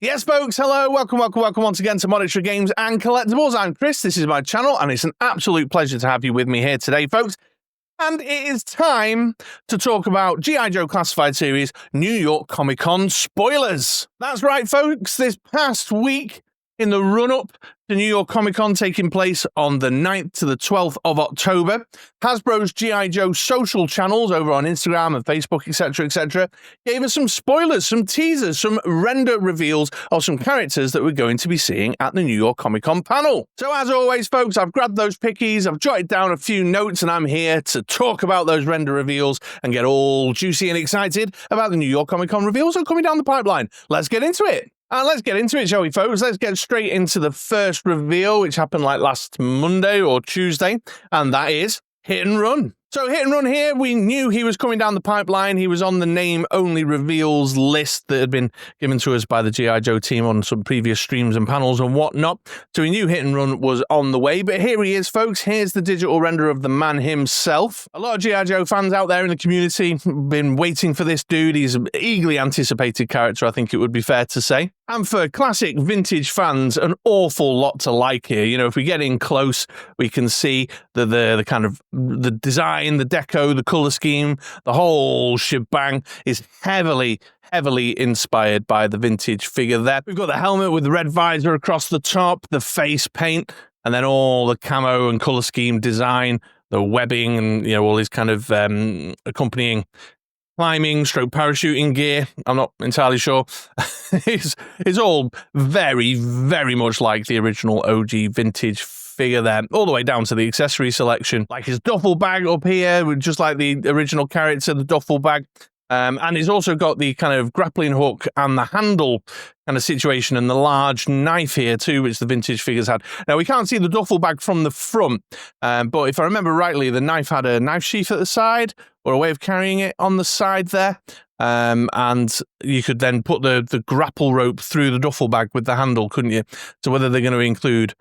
Yes, folks, hello, welcome once again to Monetary Games and Collectibles. I'm Chris, this is my channel, and it's an absolute pleasure to have you with me here today, folks. And it is time to talk about G.I. Joe Classified Series New York Comic Con spoilers. That's right, folks, this past week, in the run-up to New York Comic Con taking place on the 9th to the 12th of October, Hasbro's G.I. Joe social channels over on Instagram and Facebook, etc., gave us some spoilers, some teasers, some render reveals of some characters that we're going to be seeing at the New York Comic Con panel. So as always, folks, I've grabbed those pickies, I've jotted down a few notes, and I'm here to talk about those render reveals and get all juicy and excited about the New York Comic Con reveals that are coming down the pipeline. Let's get into it. Let's get into it, shall we, folks? Let's get straight into the first reveal, which happened like last Monday or Tuesday, and that is Hit and Run. So Hit and Run here, we knew he was coming down the pipeline. He was on the name-only reveals list that had been given to us by the G.I. Joe team on some previous streams and panels and whatnot. So we knew Hit and Run was on the way, but here he is, folks. Here's the digital render of the man himself. A lot of G.I. Joe fans out there in the community have been waiting for this dude. He's an eagerly anticipated character, I think it would be fair to say. And for classic vintage fans, an awful lot to like here. You know, if we get in close, we can see the kind of the design, the deco, the color scheme, the whole shebang is heavily inspired by the vintage figure there. We've got the helmet with the red visor across the top, the face paint, and then all the camo and color scheme design, the webbing, and, you know, all these kind of accompanying climbing stroke parachuting gear. I'm not entirely sure. It's all very much like the original OG vintage figure there, all the way down to the accessory selection, like his duffel bag up here, just like the original character, the duffel bag. And he's also got the kind of grappling hook and the handle kind of situation and the large knife here too, which the vintage figures had. Now, we can't see the duffel bag from the front, but if I remember rightly, the knife had a knife sheath at the side or a way of carrying it on the side there. And you could then put the grapple rope through the duffel bag with the handle, couldn't you? So whether they're going to include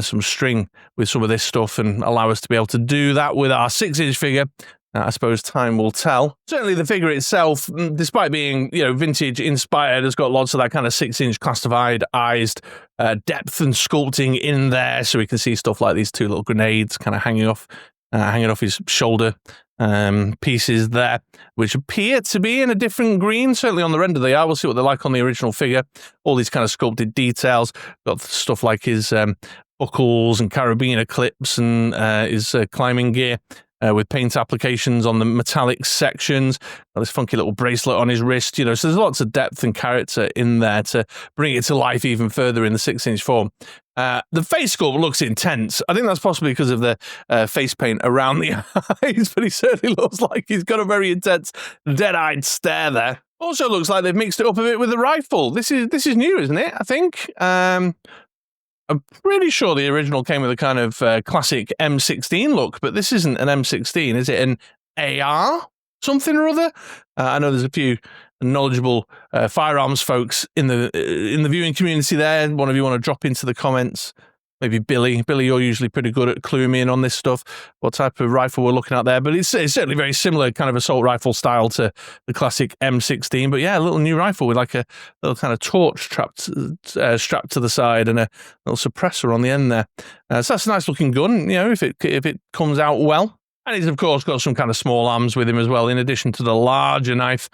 some string with some of this stuff and allow us to be able to do that with our 6-inch figure, I suppose time will tell. Certainly the figure itself, despite being, you know, vintage inspired, has got lots of that kind of 6-inch classified-ized depth and sculpting in there. So we can see stuff like these two little grenades kind of hanging off his shoulder pieces there, which appear to be in a different green. Certainly on the render they are. We'll see what they're like on the original figure. All these kind of sculpted details. Got stuff like his buckles and carabiner clips and his climbing gear. With paint applications on the metallic sections, got this funky little bracelet on his wrist, you know, so there's lots of depth and character in there to bring it to life even further in the 6-inch form. The face sculpt looks intense. I think that's possibly because of the face paint around the eyes, but he certainly looks like he's got a very intense, dead-eyed stare there. Also looks like they've mixed it up a bit with the rifle. This is new, isn't it? I think. I'm pretty sure the original came with a kind of classic M16 look, but this isn't an M16. Is it an AR something or other? I know there's a few knowledgeable firearms folks in the viewing community there. One of you want to drop into the comments? Maybe Billy. Billy, you're usually pretty good at cluing me in on this stuff, what type of rifle we're looking at there. But it's certainly very similar kind of assault rifle style to the classic M16. But yeah, a little new rifle with like a little kind of torch strapped to the side and a little suppressor on the end there. So that's a nice looking gun, you know, if it comes out well. And he's, of course, got some kind of small arms with him as well. In addition to the larger knife,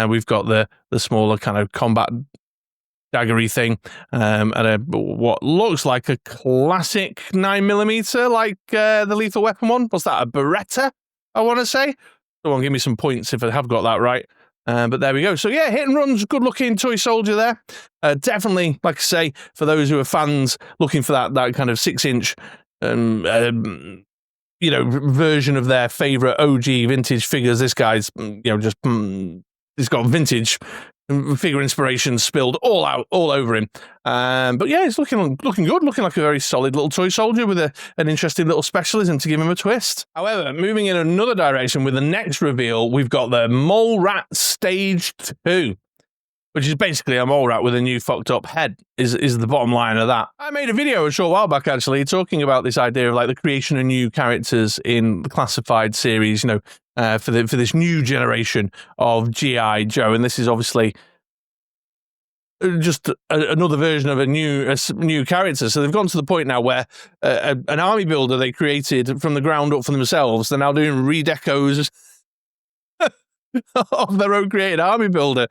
we've got the smaller kind of combat daggery thing, and what looks like a classic 9mm, like the Lethal Weapon one. What's that, a Beretta, I want to say? Someone give me some points if I have got that right. But there we go. So yeah, Hit and Run's good looking toy soldier there. Definitely, like I say, for those who are fans looking for that kind of 6-inch you know, version of their favorite OG vintage figures, this guy's, you know, just he's got vintage figure inspiration spilled all over him. But yeah, he's looking good, looking like a very solid little toy soldier with an interesting little specialism to give him a twist. However, moving in another direction with the next reveal, we've got the Mole Rat Stage 2. Which is basically a mole rat with a new fucked up head, is the bottom line of that. I made a video a short while back, actually, talking about this idea of like the creation of new characters in the classified series, you know, for this new generation of G.I. Joe. And this is obviously another version of a new character. So they've gone to the point now where an army builder they created from the ground up for themselves, they're now doing redecos of their own created army builder,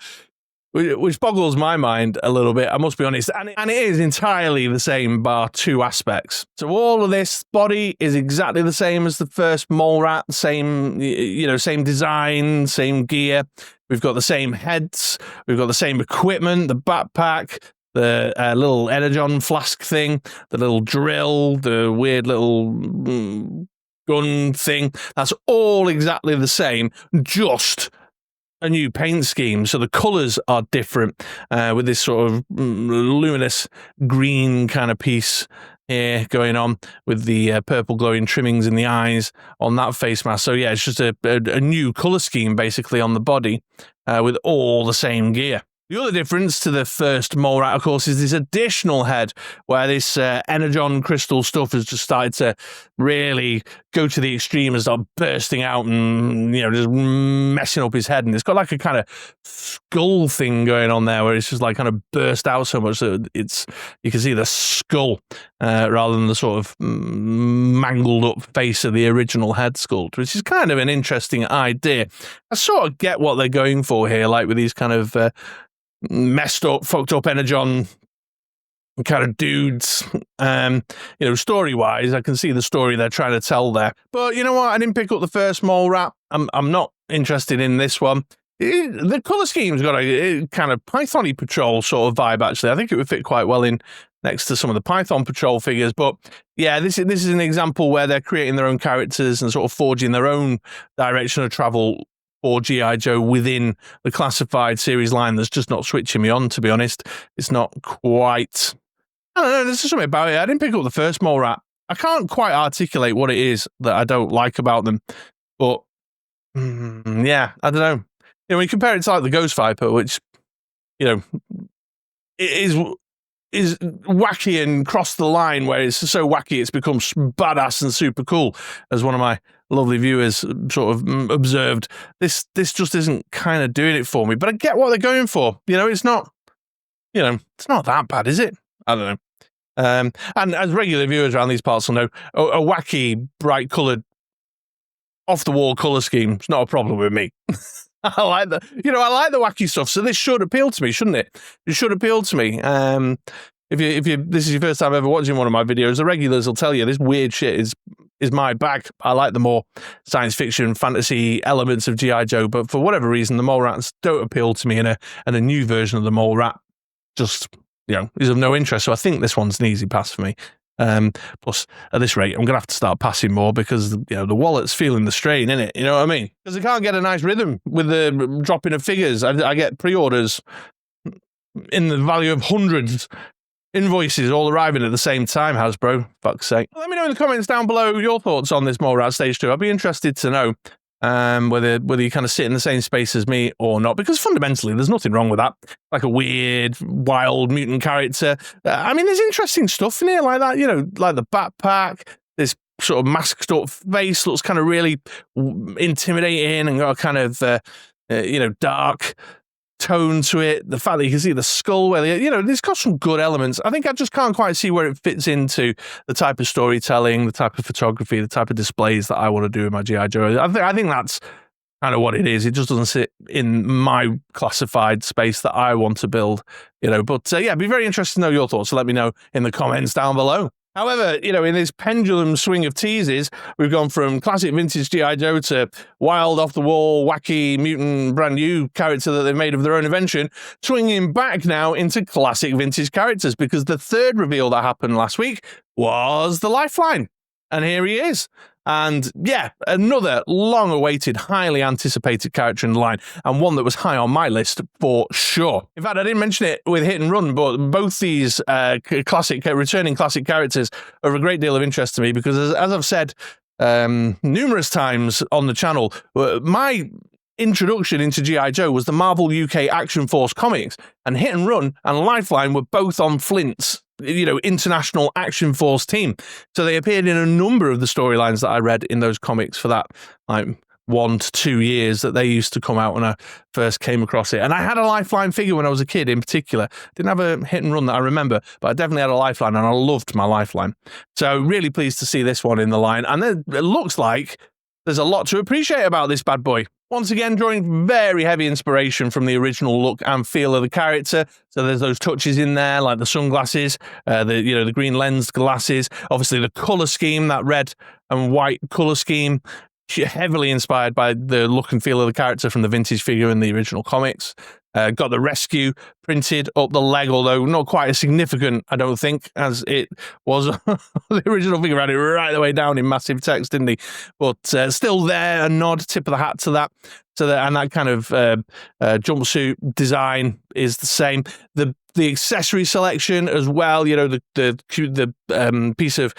which boggles my mind a little bit, I must be honest. And it is entirely the same, bar two aspects. So all of this body is exactly the same as the first mole rat, same design, same gear. We've got the same heads, we've got the same equipment, the backpack, the little energon flask thing, the little drill, the weird little gun thing. That's all exactly the same, just a new paint scheme. So the colours are different, with this sort of luminous green kind of piece here going on with the purple glowing trimmings in the eyes on that face mask. So yeah, it's just a new colour scheme basically on the body, with all the same gear. The other difference to the first mole rat, of course, is this additional head where this energon crystal stuff has just started to really go to the extreme and start bursting out and, just messing up his head. And it's got like a kind of skull thing going on there where it's just like kind of burst out so much that you can see the skull rather than the sort of mangled up face of the original head sculpt, which is kind of an interesting idea. I sort of get what they're going for here, like with these kind of messed up, fucked up energon kind of dudes. Story-wise, I can see the story they're trying to tell there. But you know what? I didn't pick up the first mole rat. I'm not interested in this one. The colour scheme's got a kind of Python-y patrol sort of vibe, actually. I think it would fit quite well in next to some of the Python patrol figures. But yeah, this is an example where they're creating their own characters and sort of forging their own direction of travel for G.I. Joe within the classified series line. That's just not switching me on, to be honest. It's not quite... I don't know, there's just something about it. I didn't pick up the first mole rat. I can't quite articulate what it is that I don't like about them. But, yeah, I don't know. When you compare it to like the Ghost Viper, which, is wacky and crossed the line where it's so wacky it's become badass and super cool, as one of my lovely viewers sort of observed. This just isn't kind of doing it for me, but I get what they're going for. It's not, it's not that bad, is it? I don't know. And as regular viewers around these parts will know, a wacky, bright coloured, off-the-wall colour scheme is not a problem with me. I like the wacky stuff, so this should appeal to me, shouldn't it? It should appeal to me. If this is your first time ever watching one of my videos, the regulars will tell you this weird shit is my bag. I like the more science fiction, fantasy elements of G.I. Joe, but for whatever reason, the mole rats don't appeal to me, and a new version of the mole rat just, is of no interest. So I think this one's an easy pass for me. Plus, at this rate, I'm going to have to start passing more because, the wallet's feeling the strain, innit? You know what I mean? Because I can't get a nice rhythm with the dropping of figures. I get pre-orders in the value of hundreds. Invoices all arriving at the same time, Hasbro, fuck's sake. Let me know in the comments down below your thoughts on this mole rat stage 2. I'd be interested to know whether you kind of sit in the same space as me or not, because fundamentally there's nothing wrong with that. Like a weird, wild mutant character. There's interesting stuff in here like that, like the backpack, this sort of masked up face looks kind of really intimidating and got a kind of, dark tone to it. The fact that you can see the skull where it's got some good elements. I think I just can't quite see where it fits into the type of storytelling, the type of photography, the type of displays that I want to do in my G.I. Joe. I think that's kind of what it is. It just doesn't sit in my classified space that I want to build, But yeah, it'd be very interesting to know your thoughts. So let me know in the comments down below. However, in this pendulum swing of teases, we've gone from classic vintage G.I. Joe to wild, off-the-wall, wacky, mutant, brand-new character that they've made of their own invention, swinging back now into classic vintage characters, because the third reveal that happened last week was the Lifeline. And here he is. And yeah, another long-awaited, highly anticipated character in the line, and one that was high on my list for sure. In fact, I didn't mention it with Hit and Run, but both these returning classic characters are of a great deal of interest to me, because as I've said numerous times on the channel, my introduction into G.I. Joe was the Marvel UK Action Force comics, and Hit and Run and Lifeline were both on Flint's international Action Force team. So they appeared in a number of the storylines that I read in those comics for that 1 to 2 years that they used to come out when I first came across it. And I had a Lifeline figure when I was a kid in particular. Didn't have a hit and run that I remember, but I definitely had a Lifeline and I loved my Lifeline. So really pleased to see this one in the line. And then it looks like there's a lot to appreciate about this bad boy. Once again, drawing very heavy inspiration from the original look and feel of the character. So there's those touches in there, like the sunglasses, the green lensed glasses. Obviously, the color scheme, that red and white color scheme, heavily inspired by the look and feel of the character from the vintage figure in the original comics. Got the rescue printed up the leg, although not quite as significant, I don't think, as it was. The original figure had it right the way down in massive text, didn't he? But still there, a nod, tip of the hat to that. And that kind of jumpsuit design is the same. The accessory selection as well, the piece of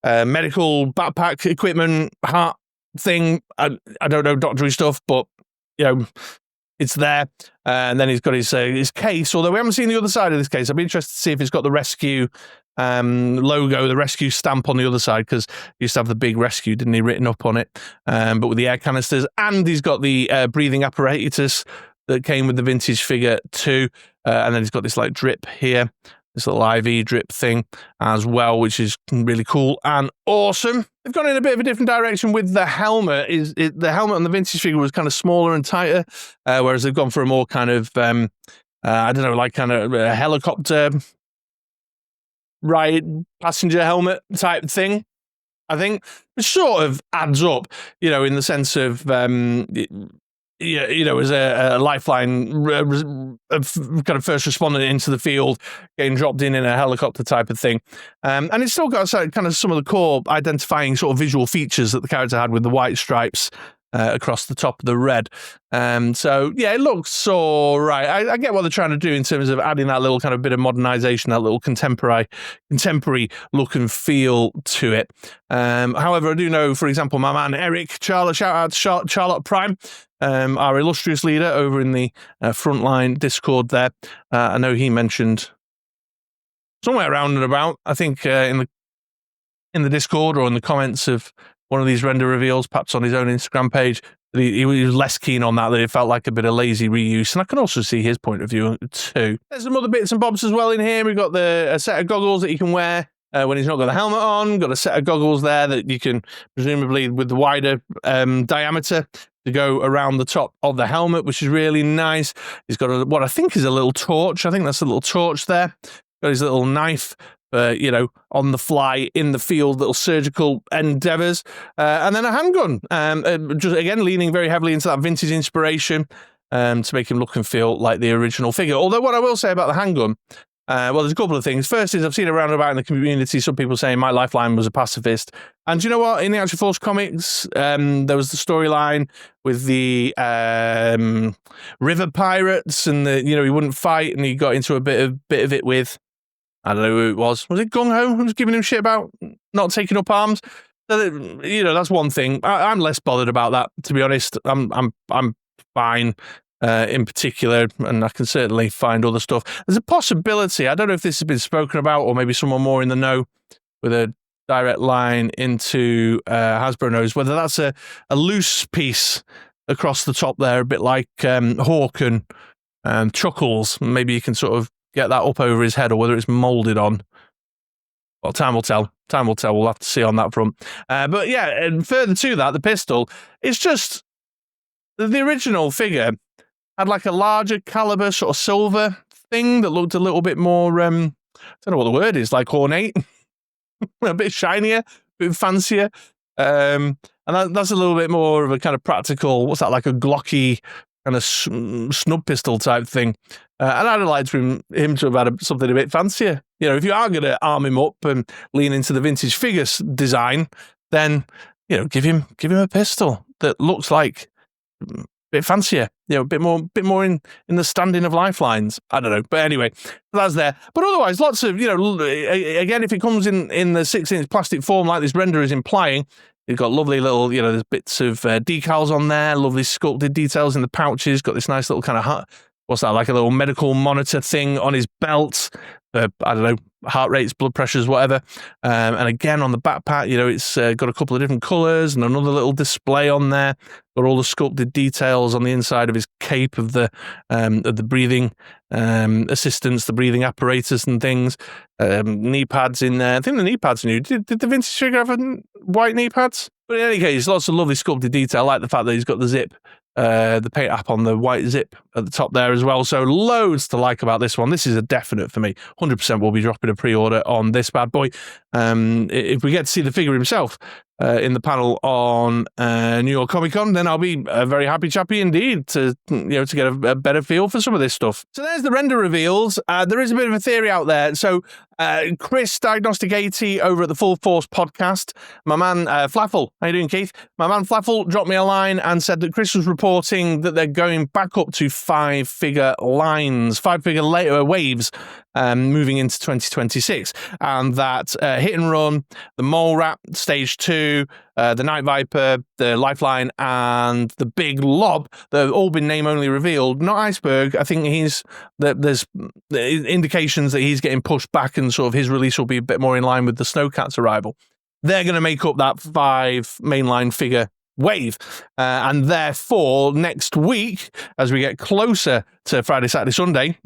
medical backpack equipment, hat thing. I don't know doctory stuff, but it's there. And then he's got his case, although we haven't seen the other side of this case. I'd be interested to see if it's got the rescue logo, the rescue stamp on the other side, because he used to have the big rescue, didn't he, written up on it, but with the air canisters. And he's got the breathing apparatus that came with the vintage figure too. And then he's got this like drip here, this little IV drip thing as well, which is really cool and awesome. They've gone in a bit of a different direction with the helmet. The helmet on the vintage figure was kind of smaller and tighter, whereas they've gone for a more kind of, a helicopter ride passenger helmet type thing, I think. It sort of adds up, in the sense of, as a Lifeline kind of first respondent into the field, getting dropped in a helicopter type of thing. And it's still got kind of some of the core identifying sort of visual features that the character had with the white stripes across the top of the red. It looks all right. I get what they're trying to do in terms of adding that little kind of bit of modernization, that little contemporary look and feel to it. However, I do know, for example, my man Eric, shout out to Charlotte Prime, our illustrious leader over in the Frontline Discord there. I know he mentioned somewhere around and about, I think in the Discord or in the comments of one of these render reveals, perhaps on his own Instagram page, that he was less keen on that it felt like a bit of lazy reuse. And I can also see his point of view too. There's some other bits and bobs as well in here. We've got a set of goggles that you can wear when he's not got the helmet on. Got a set of goggles there that you can, presumably with the wider diameter, to go around the top of the helmet, which is really nice. He's got what I think is a little torch. I think that's a little torch there. Got his little knife, on the fly, in the field, little surgical endeavors. And then a handgun, just again, leaning very heavily into that vintage inspiration to make him look and feel like the original figure. Although what I will say about the handgun, there's a couple of things. First is I've seen around about in the community some people saying my Lifeline was a pacifist. And do you know what? In the Action Force comics, there was the storyline with the river pirates and he wouldn't fight and he got into a bit of it with, I don't know who it was. Was it Gung Ho who was giving him shit about not taking up arms? So that's one thing. I'm less bothered about that, to be honest. I'm fine in particular, and I can certainly find other stuff. There's a possibility, I don't know if this has been spoken about, or maybe someone more in the know with a direct line into Hasbro knows, whether that's a loose piece across the top there, a bit like Hawk and Chuckles. Maybe you can sort of get that up over his head, or whether it's molded on. Well, time will tell. Time will tell. We'll have to see on that front. But yeah, and further to that, the pistol, it's just the original figure had like a larger caliber sort of silver thing that looked a little bit more, I don't know what the word is, like ornate, a bit shinier, a bit fancier. And that's a little bit more of a kind of practical, what's that, like a Glocky kind of snub pistol type thing. And I'd like him to have had something a bit fancier. If you are going to arm him up and lean into the vintage figures design, then, give him a pistol that looks like a bit fancier, a bit more in the standing of Lifelines. I don't know. But anyway, that's there. But otherwise, lots of, again, if it comes in the 6-inch plastic form like this render is implying, you've got lovely little, there's bits of decals on there, lovely sculpted details in the pouches, got this nice little kind of what's that, like a little medical monitor thing on his belt. I don't know, heart rates, blood pressures, whatever. And again, on the backpack, it's got a couple of different colours and another little display on there. Got all the sculpted details on the inside of his cape of the breathing assistance, the breathing apparatus and things. Knee pads in there. I think the knee pads are new. Did the vintage figure have white knee pads? But in any case, lots of lovely sculpted detail. I like the fact that he's got the zip, the paint app on the white zip at the top there as well. So loads to like about this one. This is a definite for me. 100% will be dropping a pre-order on this bad boy. If we get to see the figure himself in the panel on New York Comic Con, then I'll be a very happy chappy indeed to get a better feel for some of this stuff. So there's the render reveals. There is a bit of a theory out there. So Chris Diagnostic 80 over at the Full Force podcast, my man Flaffle, how you doing, Keith? My man Flaffle dropped me a line and said that Chris was reporting that they're going back up to 5-figure lines, 5-figure later waves, moving into 2026, and that Hit and Run, the Mole Rat Stage 2, the Night Viper, the Lifeline, and the Big Lob, they've all been name only revealed. Not Iceberg. I think there's indications that he's getting pushed back and sort of his release will be a bit more in line with the Snowcat's arrival. They're going to make up that 5 mainline figure wave, and therefore next week, as we get closer to Friday, Saturday, Sunday,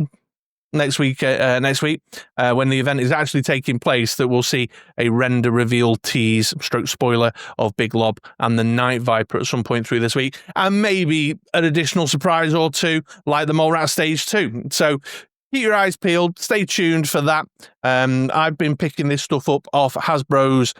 next week, when the event is actually taking place, that we'll see a render reveal tease / spoiler of Big Lob and the Night Viper at some point through this week, and maybe an additional surprise or two like the Mole Rat Stage 2. So keep your eyes peeled, stay tuned for that. I've been picking this stuff up off Hasbro's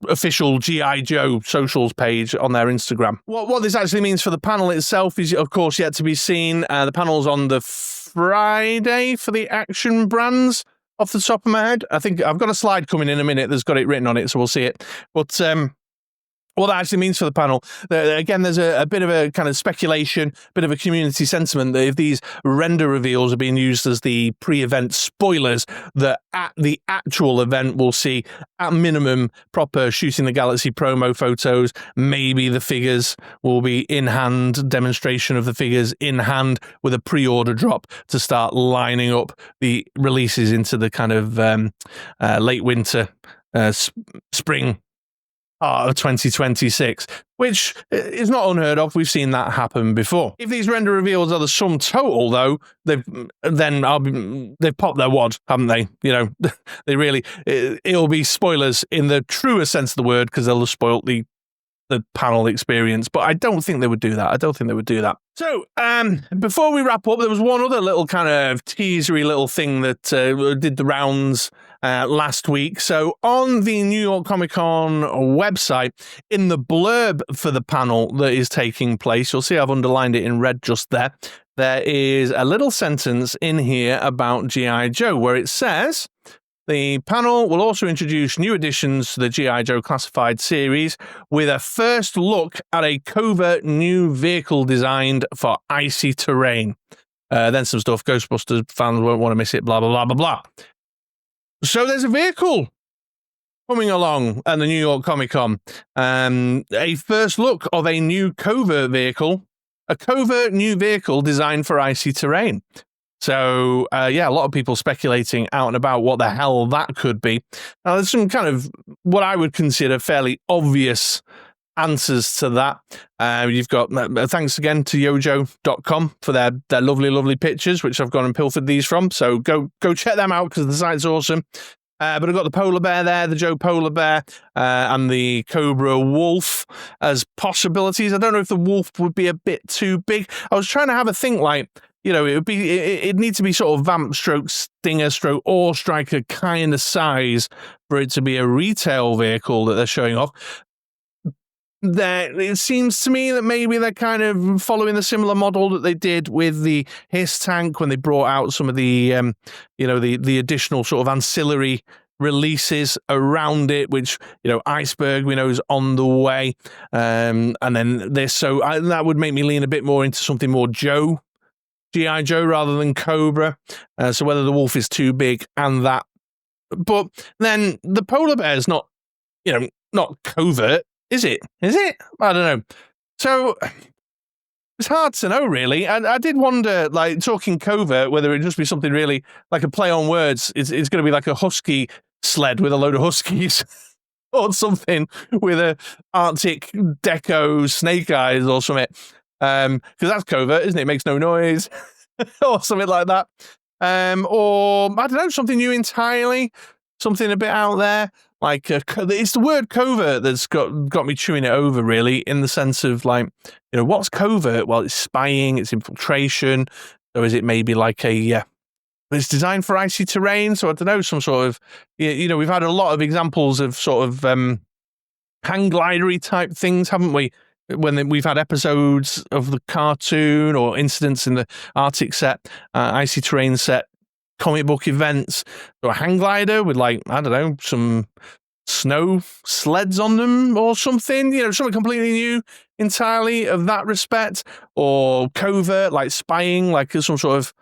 official G.I. Joe socials page on their Instagram. What this actually means for the panel itself is, of course, yet to be seen. The panel's on the Friday for the Action Brands, off the top of my head. I think I've got a slide coming in a minute that's got it written on it, so we'll see it. But what that actually means for the panel, again, there's a bit of a kind of speculation, bit of a community sentiment that if these render reveals are being used as the pre-event spoilers, that at the actual event we'll see, at minimum, proper Shooting the Galaxy promo photos. Maybe the figures will be in hand, demonstration of the figures in hand, with a pre-order drop to start lining up the releases into the kind of late winter, spring of 2026, which is not unheard of. We've seen that happen before. If these render reveals are the sum total, though, they've popped their wad, haven't they? They really, it'll be spoilers in the truest sense of the word, because they'll have spoiled the panel experience, but I don't think they would do that. So, before we wrap up, there was one other little kind of teasery little thing that did the rounds last week. So, on the New York Comic Con website, in the blurb for the panel that is taking place, you'll see I've underlined it in red just there. There is a little sentence in here about G.I. Joe where it says, the panel will also introduce new additions to the G.I. Joe Classified series with a first look at a covert new vehicle designed for icy terrain. Then some stuff, Ghostbusters fans won't want to miss it, blah, blah, blah, blah, blah. So there's a vehicle coming along at the New York Comic Con. A first look of a new covert vehicle, a covert new vehicle designed for icy terrain. So, a lot of people speculating out and about what the hell that could be. Now, there's some kind of what I would consider fairly obvious answers to that. You've got, thanks again to yojo.com for their lovely, lovely pictures, which I've gone and pilfered these from. So go check them out because the site's awesome. But I've got the polar bear there, the Joe polar bear, and the Cobra wolf as possibilities. I don't know if the wolf would be a bit too big. I was trying to have a think like, it'd need to be sort of vamp stroke stinger stroke or striker kind of size for it to be a retail vehicle that they're showing off. It seems to me that maybe they're kind of following the similar model that they did with the Hiss tank when they brought out some of the, the additional sort of ancillary releases around it, which, Iceberg we know is on the way. And then this, that would make me lean a bit more into something more G.I. Joe rather than Cobra. So whether the wolf is too big and that. But then the polar bear is not, not covert, is it? Is it? I don't know. So It's hard to know, really. And I did wonder, like, talking covert, whether it'd just be something really like a play on words. It's going to be like a husky sled with a load of huskies or something with a Arctic deco snake eyes or something. Because that's covert, isn't it? It makes no noise or something like that. Or, I don't know, something new entirely, something a bit out there. Like, it's the word covert that's got me chewing it over, really, in the sense of, like, you know, what's covert? Well, it's spying, it's infiltration, or is it maybe like it's designed for icy terrain, so I don't know, some sort of, you know, we've had a lot of examples of sort of hang glidery type things, haven't we? When we've had episodes of the cartoon or incidents in the Arctic set, icy terrain set, comic book events, or a hang glider with, like, I don't know, some snow sleds on them or something, you know, something completely new entirely of that respect, or covert, like spying, like some sort of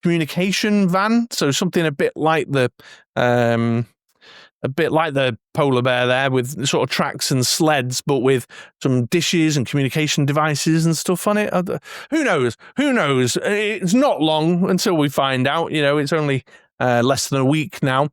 communication van, so something a bit like the polar bear there, with sort of tracks and sleds, but with some dishes and communication devices and stuff on it. Who knows? Who knows? It's not long until we find out. You know, it's only less than a week now.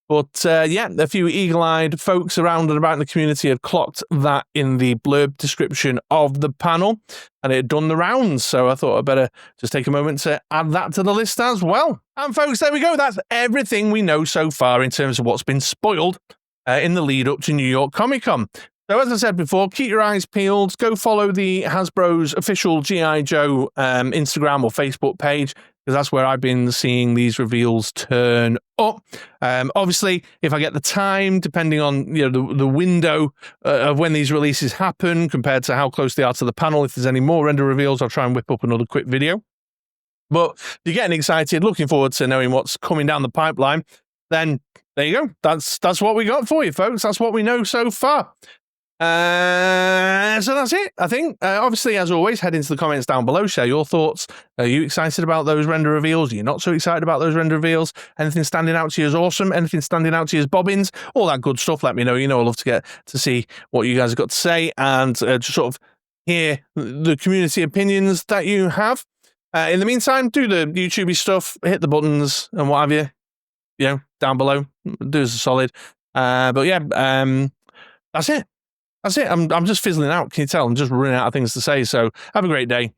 But yeah, a few eagle-eyed folks around and about in the community had clocked that in the blurb description of the panel, and it had done the rounds. So I thought I'd better just take a moment to add that to the list as well. And folks, there we go. That's everything we know so far in terms of what's been spoiled in the lead up to New York Comic Con. So as I said before, keep your eyes peeled. Go follow the Hasbro's official G.I. Joe Instagram or Facebook page, because that's where I've been seeing these reveals turn up. Obviously, if I get the time, depending on, you know, the window of when these releases happen compared to how close they are to the panel, if there's any more render reveals, I'll try and whip up another quick video. But if you're getting excited, looking forward to knowing what's coming down the pipeline, then there you go. That's what we got for you, folks. That's what we know so far. So that's it, I think. Obviously, as always, head into the comments down below, share your thoughts. Are you excited about those render reveals? Are you not so excited about those render reveals? Anything standing out to you as awesome? Anything standing out to you as bobbins? All that good stuff, let me know. You know, I love to get to see what you guys have got to say and just sort of hear the community opinions that you have. In the meantime, do the YouTubey stuff, hit the buttons and what have you, you know, down below. Do us a solid. But yeah, that's it. That's it. I'm just fizzling out. Can you tell? I'm just running out of things to say. So have a great day.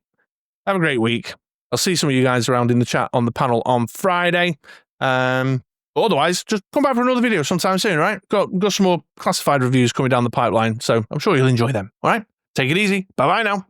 Have a great week. I'll see some of you guys around in the chat on the panel on Friday. Otherwise, just come back for another video sometime soon, right? Got some more classified reviews coming down the pipeline, so I'm sure you'll enjoy them. All right? Take it easy. Bye-bye now.